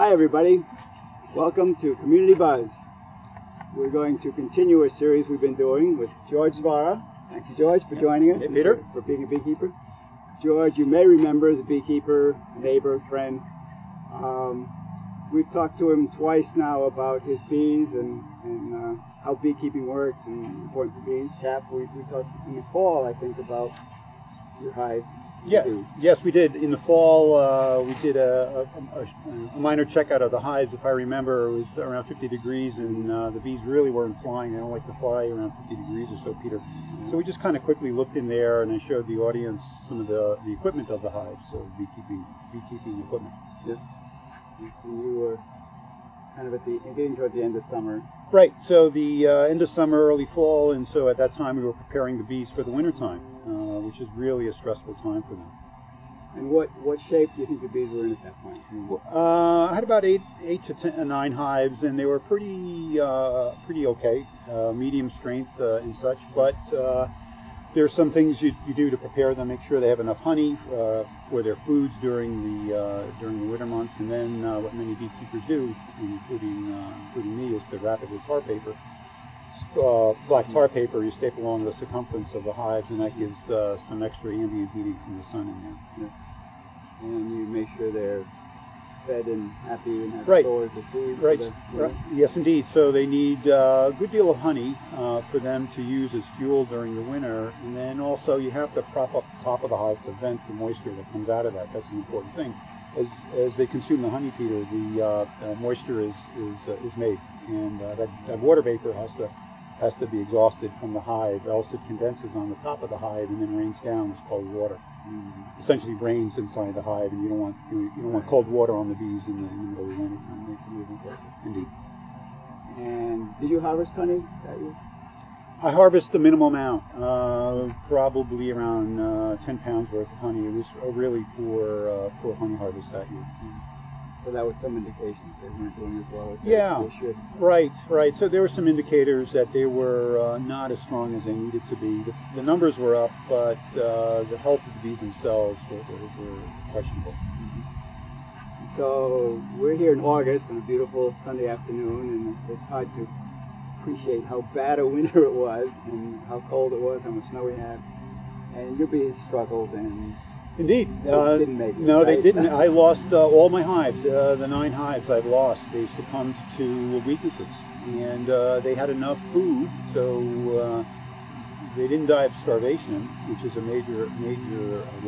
Hi everybody, welcome to Community Buzz. We're going to continue a series we've been doing with George Zvara. Thank you, George, for joining us. Hey, Peter. For being a beekeeper. George, you may remember as a beekeeper, neighbor, friend. We've talked to him twice now about his bees and how beekeeping works and the importance of bees. Cap, we talked in the fall, I think, about your hives. Yeah, yes, we did. In the fall, we did a minor checkout of the hives. If I remember, it was around 50 degrees, and the bees really weren't flying. They don't like to fly around 50 degrees or so, Peter. So we just kind of quickly looked in there, and I showed the audience some of the equipment of the hives, so beekeeping equipment. Yeah. And you were kind of getting towards the end of summer. Right, so the end of summer, early fall, and so at that time we were preparing the bees for the winter time, which is really a stressful time for them. And what shape do you think the bees were in at that point? I had about eight to 9 hives, and they were pretty okay, medium strength and such. But there's some things you do to prepare them, make sure they have enough honey for their foods during the winter months, and then what many beekeepers do, including me, is to wrap it with tar paper. Black tar paper you staple along the circumference of the hives, and that gives some extra ambient heating from the sun in there. Yeah. And you make sure they're fed and happy and have stores of food. Right. Yes, indeed. So they need a good deal of honey for them to use as fuel during the winter, and then also you have to prop up the top of the hive to vent the moisture that comes out of that. That's an important thing. As they consume the honey, Peter, the moisture is made, and that water vapor has to be exhausted from the hive, else it condenses on the top of the hive and then rains down as cold water. Essentially rains inside the hive, and you don't want cold water on the bees in the middle of the winter time. Makes them even colder. Indeed. And did you harvest honey that year? I harvest a minimal amount, probably around 10 pounds worth of honey. It was a really poor honey harvest that year. So that was some indication that they weren't doing as well as they should. Right. So there were some indicators that they were not as strong as they needed to be. The numbers were up, but the health of the bees themselves were questionable. So we're here in August on a beautiful Sunday afternoon, and it's hard to appreciate how bad a winter it was and how cold it was, how much snow we had. And your bees struggled and Indeed. Didn't make it, no, right? They didn't. I lost all my hives. The 9 hives I've lost. They succumbed to weaknesses, and they had enough food, so they didn't die of starvation, which is a major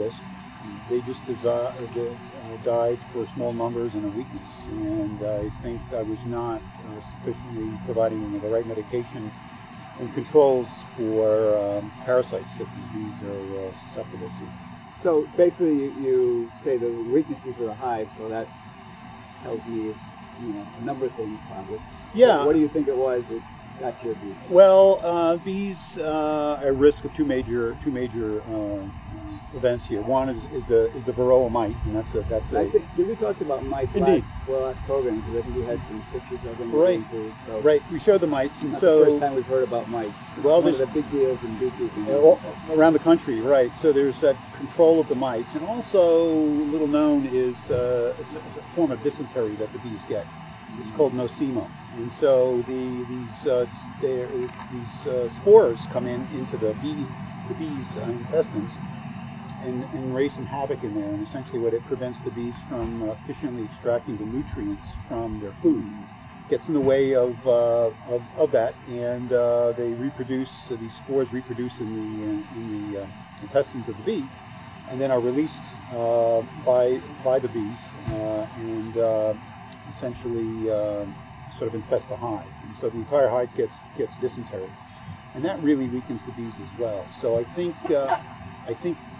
risk. They just died for small numbers and a weakness, and I think I was not sufficiently providing them with the right medication and controls for parasites that these bees are susceptible to. So basically, you say the weaknesses of the hive, so that tells me it's a number of things probably. Yeah. What do you think it was that got your bees? Well, bees are at risk of two major events here. One is the Varroa mite, and that's I think we talked about mites last program, because I think we had some pictures of them. Right. We showed the mites, and not so the first time we've heard about mites. Well, one of the big deals in beekeeping around the country, right? So there's that control of the mites, and also little known is a form of dysentery that the bees get. It's called nosema, and so these spores come into the bees' intestines and raise some havoc in there, and essentially what it prevents the bees from efficiently extracting the nutrients from their food. Gets in the way of that, and they reproduce. These spores reproduce in the intestines of the bee, and then are released by the bees, and essentially sort of infest the hive. And so the entire hive gets dysentery, and that really weakens the bees as well. So I think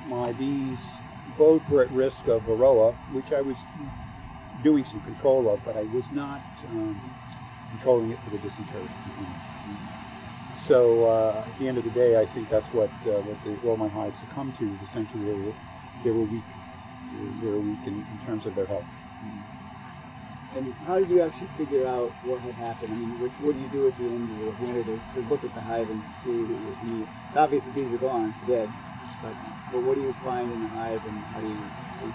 my bees both were at risk of Varroa, which I was doing some control of, but I was not controlling it for the dysentery. So at the end of the day, I think that's what all my hives succumbed to, is essentially they were weak. They were weak in terms of their health. And how did you actually figure out what had happened? I mean, what do you do at the end of the winter to look at the hive and see that it's obvious the bees are gone, dead, but what do you find in the hive, and how do you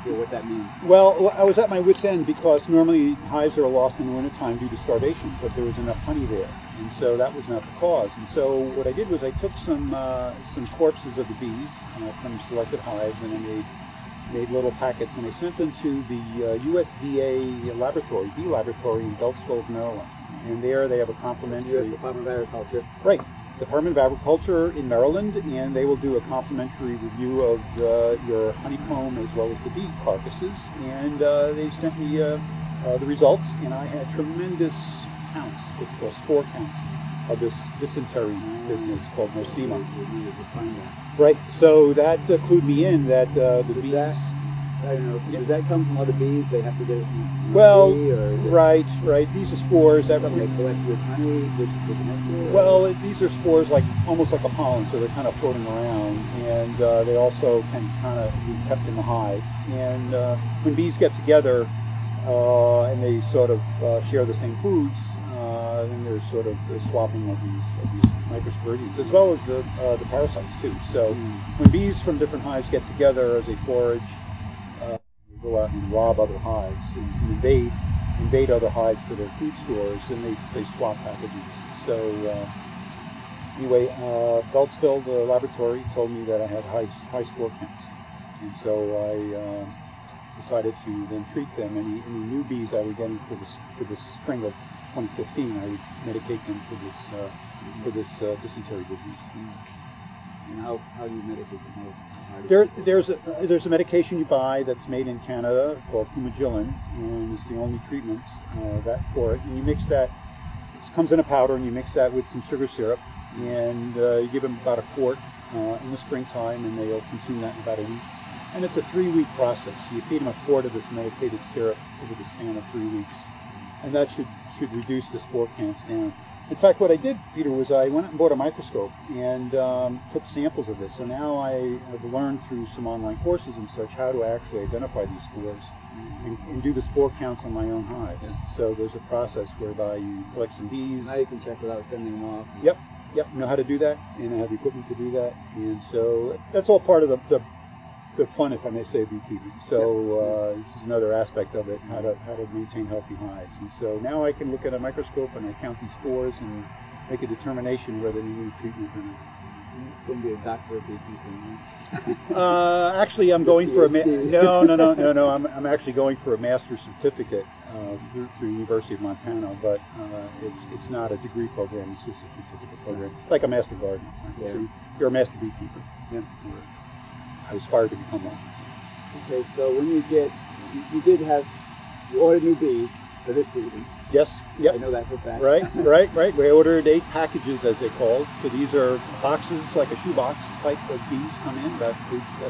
what that means. Well, I was at my wit's end because normally hives are lost in the wintertime due to starvation, but there was enough honey there, and so that was not the cause. And so what I did was I took some corpses of the bees from selected hives, and I made little packets, and I sent them to the USDA laboratory, bee laboratory in Beltsville, Maryland. And there they have a complimentary... U.S. Department of Agriculture. Right. Department of Agriculture in Maryland, and they will do a complimentary review of your honeycomb as well as the bee carcasses. And they sent me the results, and I had tremendous counts, spore counts, of this dysentery business called Nosema. Right, so that clued me in that the bees... I don't know, does that come from other bees? They have to get it from well, bee, or right. These are spores that something they collect with honey, with nectar? Well, these are spores almost like a pollen, so they're kind of floating around, and they also can kind of be kept in the hive. And when bees get together and they sort of share the same foods, then there's sort of the swapping of these microsporidians, as well as the parasites too. So when bees from different hives get together as they forage, they go out and rob other hives and invade other hives for their food stores, and they swap packages. So anyway, Beltsville, the laboratory, told me that I had high spore counts, and so I decided to then treat them. Any new bees I were getting for the spring of 2015, I would medicate them for this dysentery disease. And how do you medicate them? There's a medication you buy that's made in Canada called Fumagillin, and it's the only treatment for it. And you mix that. It comes in a powder, and you mix that with some sugar syrup, and you give them about a quart in the springtime, and they'll consume that in about a week. And it's a 3-week process. You feed them a quart of this medicated syrup over the span of 3 weeks, and that should reduce the spore counts down. In fact, what I did, Peter, was I went out and bought a microscope and took samples of this. So now I have learned through some online courses and such how to actually identify these spores and do the spore counts on my own hives. Yeah. So there's a process whereby you collect some bees. Now you can check without sending them off. Yep, know how to do that, and I have the equipment to do that. And so that's all part of the fun, if I may say, of beekeeping. So this is another aspect of it, how to maintain healthy hives. And so now I can look at a microscope and I count these spores and make a determination whether they need treatment or not. It's going to be a doctor of beekeeping, actually, I'm going for a no. I'm actually going for a master's certificate through University of Montana, but it's not a degree program. It's just a certificate program, like a master gardener. Yeah. So you're a master beekeeper. Yeah. I aspire to become one. Okay, so when you ordered new bees for this season. Yes, yep. I know that for a fact. Right. We ordered 8 packages, as they called. So these are boxes, like a shoebox type of bees come in, about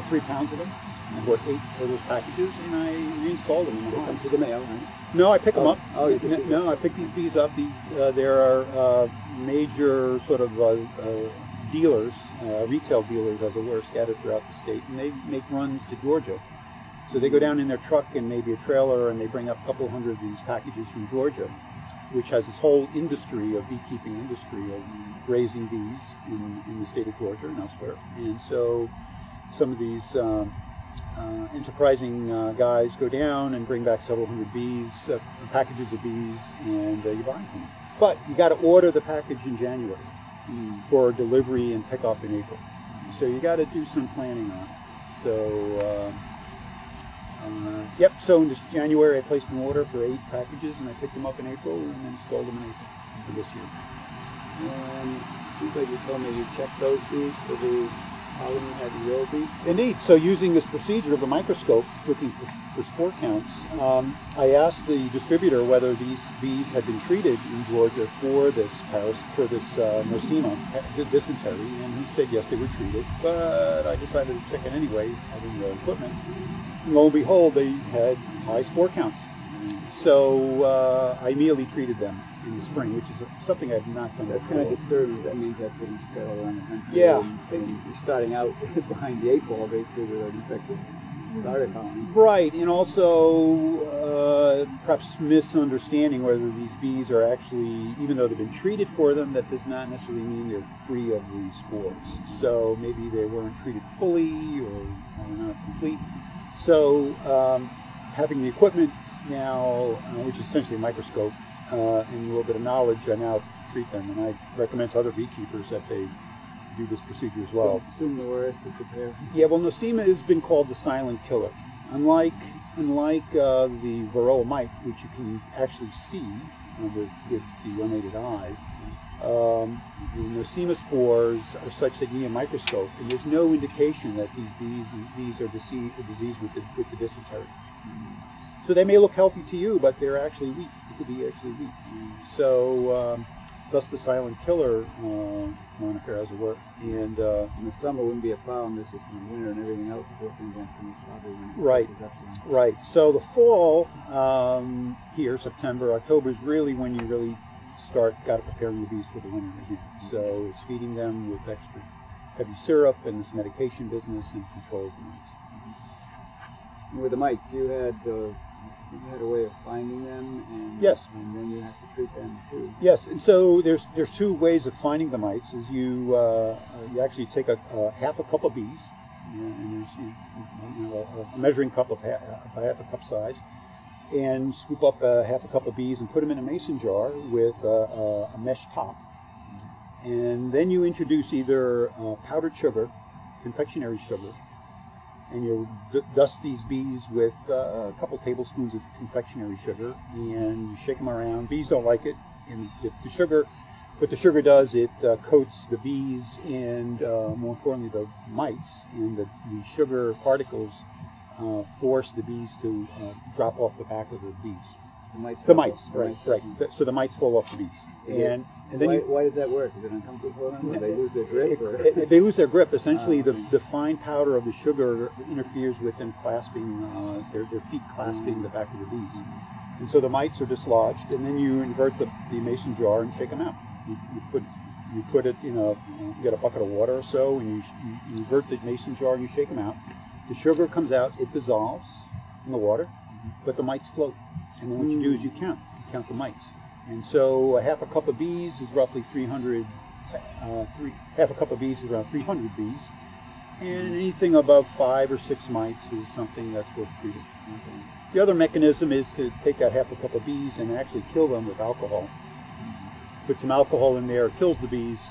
3 pounds of them. I bought 8 of those packages, and I reinstalled them in the They come hive. through the mail, right? No, I pick them up. Oh, you pick them No, I pick these bees up. There are major sort of dealers, retail dealers, as it were, scattered throughout the state, and they make runs to Georgia. So they go down in their truck and maybe a trailer, and they bring up a couple hundred of these packages from Georgia, which has this whole industry of beekeeping industry of raising bees in the state of Georgia and elsewhere. And so some of these enterprising guys go down and bring back several hundred bees, packages of bees, and you buy them. But you got to order the package in January for delivery and pickup in April. So you got to do some planning on it. So so in this January I placed an order for 8 packages, and I picked them up in April and then installed them in April for this year. And it seems like you told me you checked those bees for the pollen you had in your bees. Indeed. So using this procedure of the microscope, looking for spore counts, I asked the distributor whether these bees had been treated in Georgia for this Nosema, dysentery, and he said yes, they were treated. But I decided to check it anyway, having the equipment. And lo and behold, they had high spore counts. So I immediately treated them in the spring, which is something I've not done before. That's kind of disturbing. That means that's getting spread all around the country. Yeah. And you're starting out behind the 8 ball, basically, with an infected starter colony. Right, and also perhaps misunderstanding whether these bees are actually, even though they've been treated for them, that does not necessarily mean they're free of these spores. So maybe they weren't treated fully or not complete. So having the equipment now, which is essentially a microscope, and a little bit of knowledge, I now treat them, and I recommend to other beekeepers that they do this procedure as well. Assume the worst to prepare. Yeah, well, Nosema has been called the silent killer. Unlike the varroa mite, which you can actually see with the unaided eye, the Nosema spores are such that you need a microscope, and there's no indication that these bees are diseased with the dysentery. So they may look healthy to you, but they're actually weak. It could be actually weak. So thus the silent killer moniker, as it were. And in the summer wouldn't be a problem. This is when winter and everything else is working against them. It's probably when it catches up to them. Right. So the fall here, September, October, is really when you really got preparing the bees for the winter again. So it's feeding them with extra heavy syrup and this medication business and control of the mites. And with the mites, you had a way of finding them, and yes, and then you have to treat them too. Yes, and so there's two ways of finding the mites. Is you actually take a half a cup of bees, and there's a measuring cup of half a cup size, and scoop up half a cup of bees and put them in a mason jar with a mesh top, and then you introduce either powdered sugar, confectionery sugar, and you dust these bees with a couple tablespoons of confectionery sugar, and you shake them around. Bees don't like it, and the sugar, what the sugar does, it coats the bees and more importantly the mites, and the sugar particles force the bees to drop off the back of the bees. The mites, right. So the mites fall off the bees. And then why does that work? Is it uncomfortable for them? Or they lose their grip? They lose their grip. Essentially, the fine powder of the sugar interferes with them clasping, their feet clasping the back of the bees. And so the mites are dislodged, and then you invert the mason jar and shake them out. You put it in you get a bucket of water or so, and you invert the mason jar and you shake them out. The sugar comes out, it dissolves in the water, but the mites float. And then what you do is you count the mites. And so half a cup of bees is roughly 300, half a cup of bees is around 300 bees. And anything above 5 or 6 mites is something that's worth treating. Okay. The other mechanism is to take that half a cup of bees and actually kill them with alcohol. Put some alcohol in there, it kills the bees,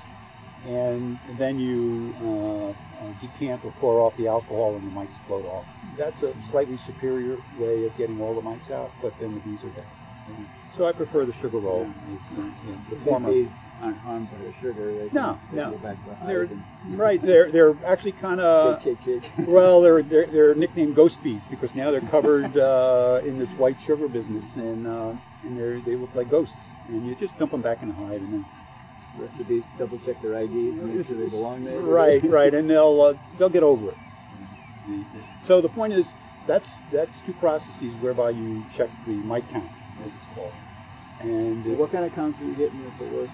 and then you decant or pour off the alcohol and the mites float off. That's a slightly superior way of getting all the mites out, but then the bees are dead. So I prefer the sugar roll. The former. Bees aren't harmed by the sugar. They No. Go back to the hive Right. They're actually kind of shake. Well, they're nicknamed ghost bees because now they're covered in this white sugar business, and they look like ghosts. And you just dump them back in the hive, and then the rest of the bees double check their IDs and make sure they belong there. Right, and they'll get over it. So the point is, that's two processes whereby you check the mite count, as it's called. And what kind of counts were you getting at the worst?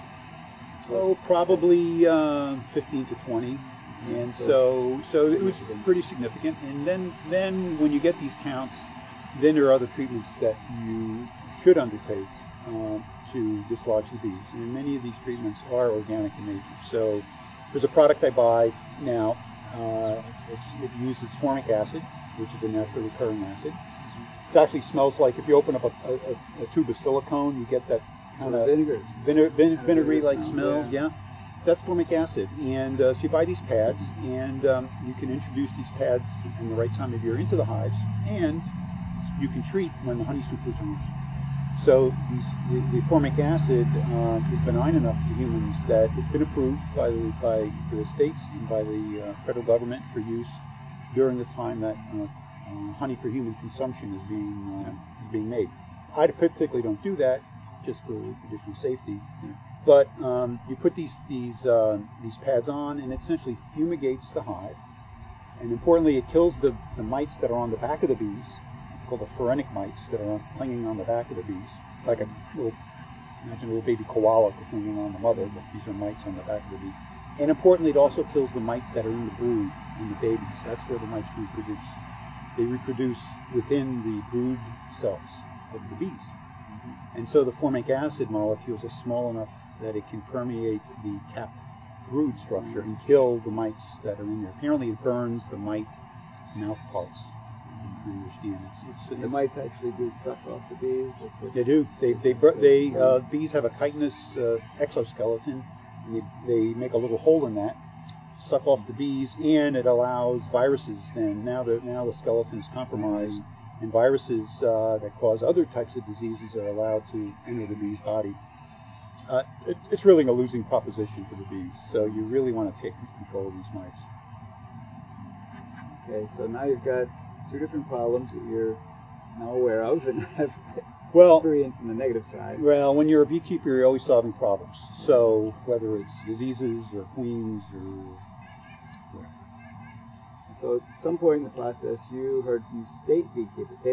Oh, probably 15 to 20, and so it was pretty significant. And then when you get these counts, then there are other treatments that you should undertake to dislodge the bees. And many of these treatments are organic in nature. So there's a product I buy now. It uses formic acid, which is a naturally occurring acid. It actually smells like, if you open up a tube of silicone, you get that kind of vinegary-like smell. Yeah, that's formic acid. And so you buy these pads, and you can introduce these pads in the right time of year into the hives, and you can treat when the honey supers are on. So the formic acid is benign enough to humans that it's been approved by the states and by the federal government for use during the time that honey for human consumption is being made. I particularly don't do that, just for additional safety. But you put these pads on, and it essentially fumigates the hive. And importantly, it kills the mites that are on the back of the bees, called the pharenic mites, that are clinging on the back of the bees, like imagine a little baby koala clinging on the mother, but these are mites on the back of the bee. And importantly, it also kills the mites that are in the brood, in the babies. That's where the mites reproduce. They reproduce within the brood cells of the bees. And so the formic acid molecules are small enough that it can permeate the capped brood structure and kill the mites that are in there. Apparently it burns the mite mouth parts. I understand. The mites actually do suck off the bees. They do. Bees have a chitinous exoskeleton, and they make a little hole in that, suck off the bees, and it allows viruses. And now the skeleton is compromised, and viruses that cause other types of diseases are allowed to enter the bee's body. It's really a losing proposition for the bees. So you really want to take control of these mites. Okay, so now you've got two different problems that you're now aware of and have experienced on the negative side. Well, when you're a beekeeper, you're always solving problems. So whether it's diseases or queens or... So at some point in the process, you heard from State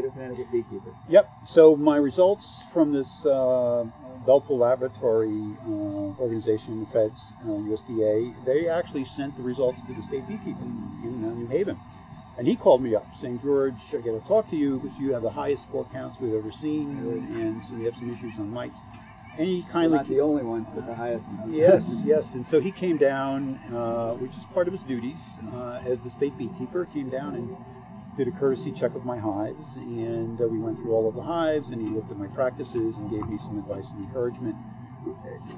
of Connecticut Beekeeper. Yep. So my results from this Belful Laboratory organization, the Feds, USDA, they actually sent the results to the State Beekeeper in New Haven. And he called me up saying, George, I got to talk to you because you have the highest spore counts we've ever seen, and so we have some issues on mites. And he kindly... Not the only one, but the highest one. Yes, yes. And so he came down, which is part of his duties as the State Beekeeper, came down and did a courtesy check of my hives. And we went through all of the hives, and he looked at my practices and gave me some advice and encouragement.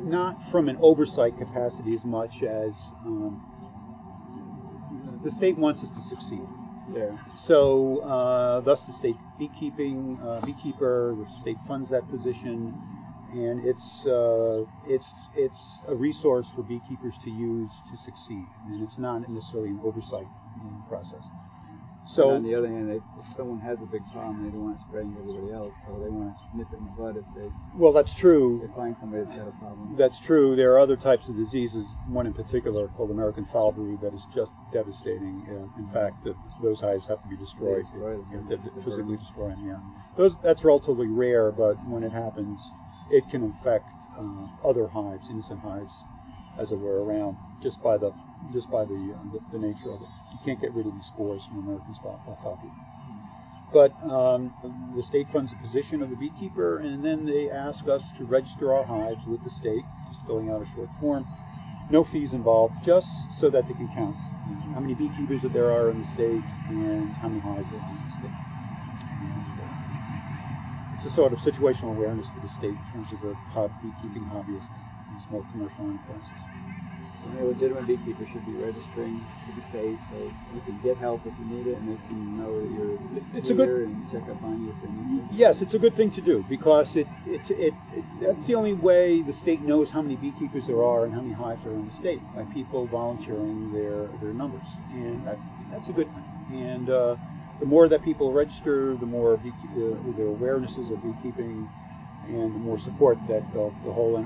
Not from an oversight capacity as much as the state wants us to succeed. Yeah. So thus the State Beekeeper, the state funds that position. And it's a resource for beekeepers to use to succeed, and it's not necessarily an oversight process. So and on the other hand, if someone has a big problem, they don't want to spread it to everybody else, so they want to nip it in the bud if they. Well, that's true. They find somebody that's got a problem. That's true. There are other types of diseases. One in particular called American foul brood that is just devastating. In fact, those hives have to be destroyed. Physically destroy them. Yeah. That's relatively rare, but when it happens, it can infect other hives, innocent hives, as it were, around just by the nature of it. You can't get rid of these spores from American foul brood. But the state funds the position of the beekeeper, and then they ask us to register our hives with the state, just filling out a short form. No fees involved, just so that they can count how many beekeepers that there are in the state and how many hives there are in the state. It's a sort of situational awareness for the state in terms of the beekeeping hobbyists and small commercial enterprises. So any legitimate beekeeper should be registering with the state so you can get help if you need it, and they can know that you're here and check up on you if they need to. Yes, it's a good thing to do because that's the only way the state knows how many beekeepers there are and how many hives are in the state, by people volunteering their numbers, and that's a good thing. And the more that people register, the more their awarenesses of beekeeping, and the more support that the whole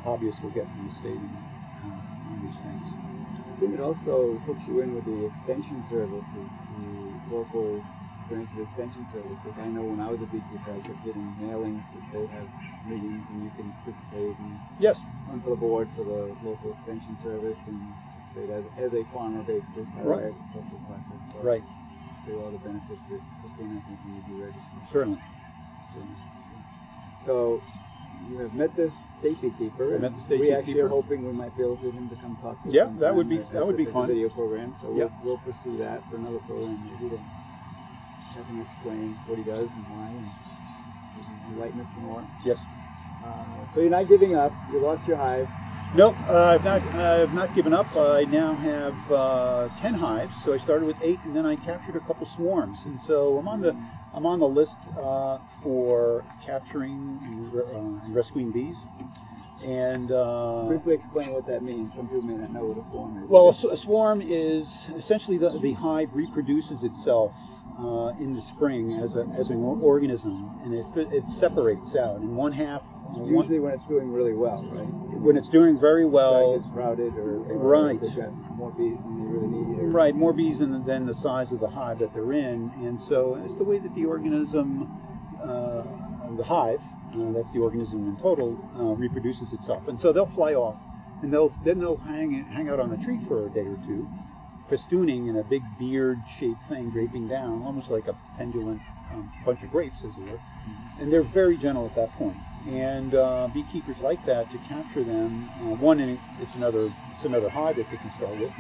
hobbyist will get from the state on these things. I think it also hooks you in with the extension service, the local branch of extension service, because I know when I was a beekeeper, I kept getting mailings that they have meetings and you can participate and run for the board for the local extension service and participate as a farmer, basically, part of the agricultural process. So right. There are all the benefits that came, I think, when you do register. Certainly. So you have met the state beekeeper. I met the state we beekeeper. actually are hoping we might be able to get him to come talk to us. Yeah, that would be fun. A video program, so we'll pursue that for another program maybe to have him explain what he does and why, and enlighten us some more. Yes. So you're not giving up. You lost your hives. Nope, I've not given up. I now have 10 hives. So I started with 8, and then I captured a couple swarms, and so I'm on the list for capturing and rescuing bees. And briefly explain what that means. Some people may not know what a swarm is. Well, a swarm is essentially the hive reproduces itself in the spring as an organism, and it separates out in one half. Usually when it's doing really well, right? When it's doing very well, it's crowded, or right. They've got more bees than they really need. Right, more bees than the size of the hive that they're in, and so it's the way that the organism, the hive, that's the organism in total, reproduces itself, and so they'll fly off, and then they'll hang out on a tree for a day or two, festooning in a big beard-shaped thing, draping down, almost like a pendulum bunch of grapes, as it were, and they're very gentle at that point. And beekeepers like that to capture them. One, it's another hive that they can start with,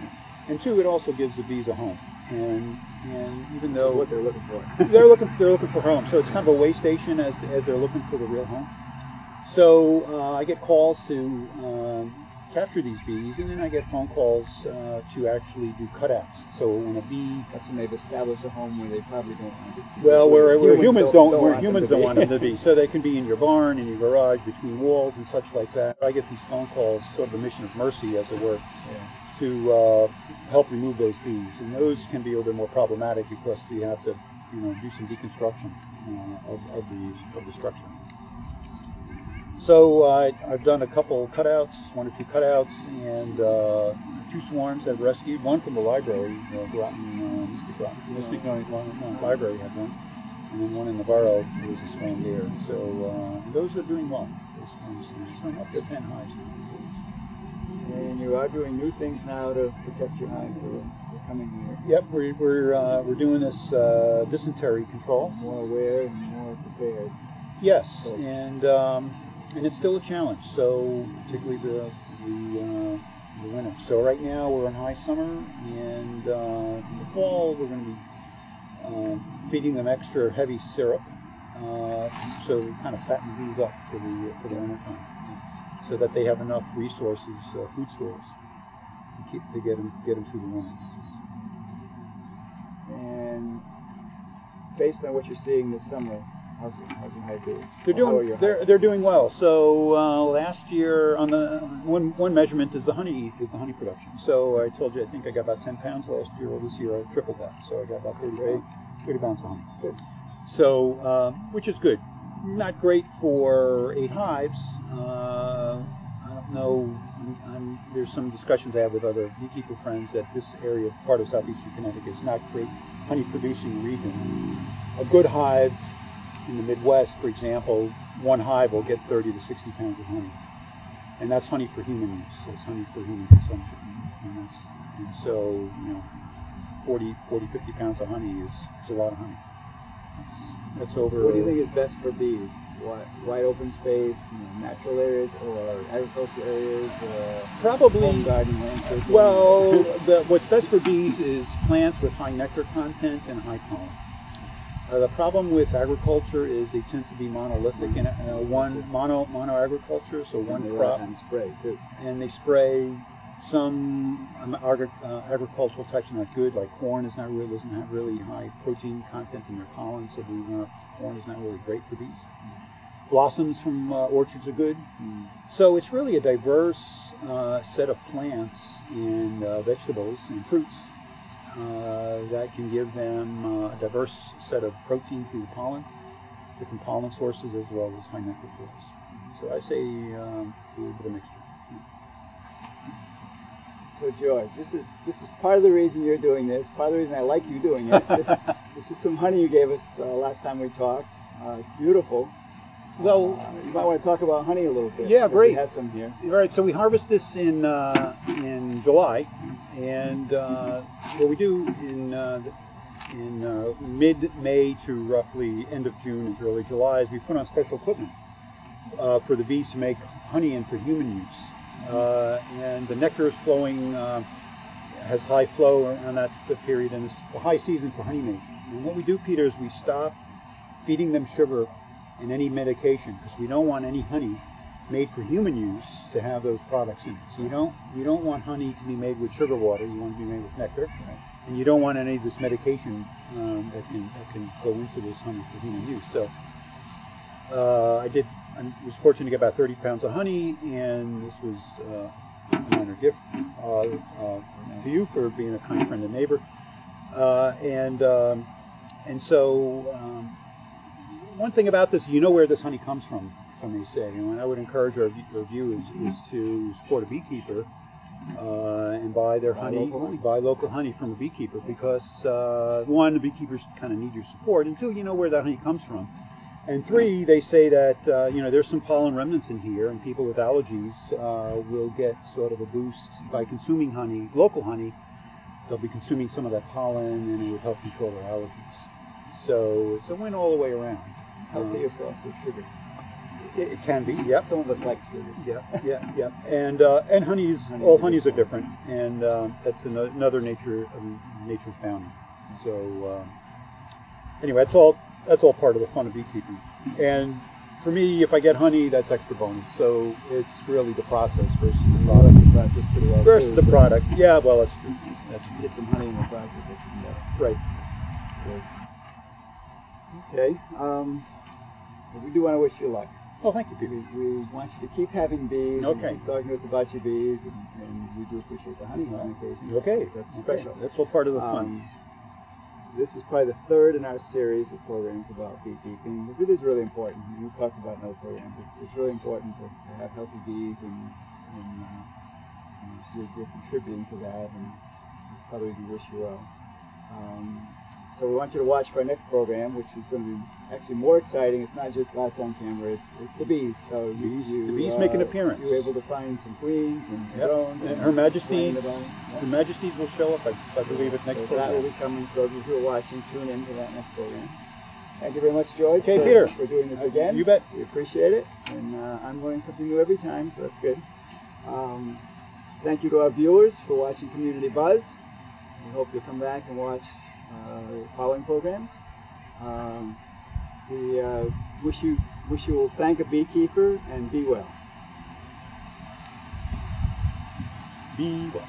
and two, it also gives the bees a home. And And even That's though what they're looking for. they're looking for home, so it's kind of a way station as they're looking for the real home. So I get calls to capture these bees, and then I get phone calls to actually do cutouts. So when a bee, that's when they've established a home where they probably don't want it. well, where humans don't want them to be. be, so they can be in your barn, in your garage, between walls, and such like that. I get these phone calls, sort of a mission of mercy, as it were, to help remove those bees, and those can be a little bit more problematic because you have to, do some deconstruction of the structure. So I've done a couple cutouts, 1 or 2 cutouts, and 2 swarms I've rescued. One from the library, Mystic Library had one, and then one in the borough. There was a swarm there. So those are doing well. Those swarms swim up to 10 hives now. And you are doing new things now to protect your hive for the coming year. Yep, we're doing this dysentery control. More aware and more prepared. Yes, so. And it's still a challenge. So particularly the winter. So right now we're in high summer, and in the fall we're going to be feeding them extra heavy syrup, so we kind of fatten the bees up for the winter time, so that they have enough resources, food stores, to get them through the winter. And based on what you're seeing this summer, how's your hive doing? They're doing well. So last year, on the one measurement is the honey production. So I told you, I think I got about 10 pounds last year. Well, this year I tripled that, so I got about 30 pounds of honey. Good. So which is good. Not great for 8 hives. I don't know. There's some discussions I have with other beekeeper friends that this area, part of southeastern Connecticut, is not a great honey producing region. A good hive in the Midwest, for example, one hive will get 30 to 60 pounds of honey, and that's honey for human use. So it's honey for human consumption, and so 40, 50 pounds of honey is a lot of honey. That's over. What do you think is best for bees? Wide open space, natural areas, or agricultural areas, probably home garden, landscaping? Well, what's best for bees is plants with high nectar content and high pollen. The problem with agriculture is they tend to be monolithic in mono agriculture, so one crop. And spray too. And they spray. Some agricultural types are not good, like corn doesn't have really high protein content in their pollen, so corn is not really great for bees. Blossoms from orchards are good. So it's really a diverse set of plants and vegetables and fruits that can give them a diverse set of protein through the pollen, different pollen sources, as well as high nectar flows. So I say a little bit of mixture. So George, this is part of the reason you're doing this. Part of the reason I like you doing it. This is some honey you gave us last time we talked. It's beautiful. Well, you might want to talk about honey a little bit. Yeah, great. We have some here. All right. So we harvest this in July, and what we do in mid-May to roughly end of June and early July is we put on special equipment for the bees to make honey in for human use. And the nectar is flowing, has high flow around that period, and it's the high season for honey making. And what we do, Peter, is we stop feeding them sugar and any medication, because we don't want any honey made for human use to have those products in it. So you don't want honey to be made with sugar water. You want it to be made with nectar, and you don't want any of this medication that can go into this honey for human use. So I was fortunate to get about 30 pounds of honey, and this was a minor gift to you for being a kind friend and neighbor. And so one thing about this, you know where this honey comes from, they say. And I would encourage our viewers is to support a beekeeper and buy their honey, buy local honey from a beekeeper, because one, the beekeepers kind of need your support, and two, you know where that honey comes from. And three, they say that there's some pollen remnants in here, and people with allergies will get sort of a boost by consuming honey, local honey. They'll be consuming some of that pollen, and it would help control their allergies. So it's a win all the way around. Healthier source of sugar. It can be, yeah. Some of us like sugar. Yeah. And all honeys are different, and that's another nature's bounty. So anyway, that's all part of the fun of beekeeping. And for me, if I get honey, that's extra bonus. So it's really the process versus the product. The process pretty well Versus too, the product. Yeah, well, that's true. That's true. Get some honey in the process. That's even better. Right. Okay. We do want to wish you luck. Oh, thank you, Peter. We want you to keep having bees. Okay. And keep talking to us about your bees, and we do appreciate the honey on occasion. Okay. That's Okay. special. That's all part of the fun. This is probably the third in our series of programs about beekeeping, because it is really important. We've talked about in other programs. It's really important to have healthy bees, and you're contributing to that, and probably we wish you well. So we want you to watch for our next program, which is going to be actually more exciting. It's not just us on camera, it's the bees. So The bees make an appearance. You were able to find some queens and drones. And Her Majesty's, Yep. Her Majesty's will show up, I believe, at next So program. that will be coming, so those who are watching, tune in to that next program. Thank you very much, George, Okay, Peter. for doing this again. You bet. We appreciate it, and I'm learning something new every time, so that's good. Thank you to our viewers for watching Community Buzz. We hope you'll come back and watch the following programs. We wish you will thank a beekeeper and be well. Be well.